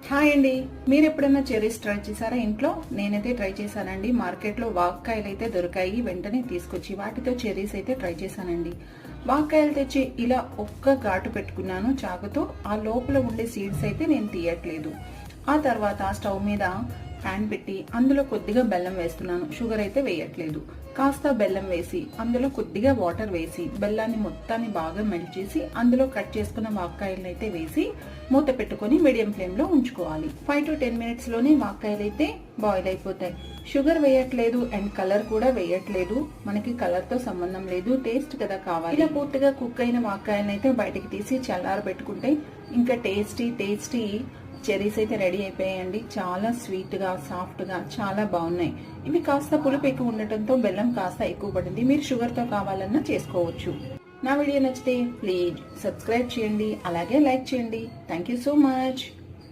Hi అండి, మీరు ఎప్పుడైనా చెర్రీస్ ట్రై చేశారా ఇంట్లో? నేనైతే ట్రై చేశానండి. మార్కెట్లో వాక్కాయలు అయితే దొరికాయి, వెంటనే తీసుకొచ్చి వాటితో చెర్రీస్ అయితే ట్రై చేశానండి. వాక్కాయలు తెచ్చి ఇలా ఒక్క ఘాటు పెట్టుకున్నాను చాకుతో. ఆ లోపల ఉండే సీడ్స్ అయితే నేను తీయట్లేదు. ఆ తర్వాత స్టవ్ మీద ప్యాన్ పెట్టి అందులో కొద్దిగా బెల్లం వేస్తున్నాను. షుగర్ అయితే వేయట్లేదు. కాస్త బెల్లం వేసి అందులో కొద్దిగా వాటర్ వేసి బెల్లాన్ని మొత్తాన్ని బాగా మెల్ట్ చేసి అందులో కట్ చేసుకున్న వాక్కాయలను అయితే వేసి మూత పెట్టుకొని మీడియం ఫ్లేమ్ లో ఉంచుకోవాలి. 5 to 10 minutes లోనే వాక్కాయలు అయితే బాయిల్ అయిపోతాయి. షుగర్ వేయట్లేదు అండ్ కలర్ కూడా వేయట్లేదు. మనకి కలర్ తో సంబంధం లేదు, టేస్ట్ కదా కావాలి. ఇలా పూర్తిగా కుక్ అయిన వాక్కాయలను అయితే బయటకి తీసి చల్లారబెట్టుకుంటే ఇంకా టేస్టీ చెర్రీస్ అయితే రెడీ అయిపోయాయండి. చాలా స్వీట్ గా సాఫ్ట్ గా చాలా బాగున్నాయి. ఇవి కాస్త పులుపు ఎక్కువ ఉండటంతో బెల్లం కాస్త ఎక్కువ పడింది. మీరు షుగర్ తో కావాలన్నా చేసుకోవచ్చు. నా వీడియో నచ్చితే ప్లీజ్ సబ్స్క్రైబ్ చేయండి, అలాగే లైక్ చేయండి. Thank you so much.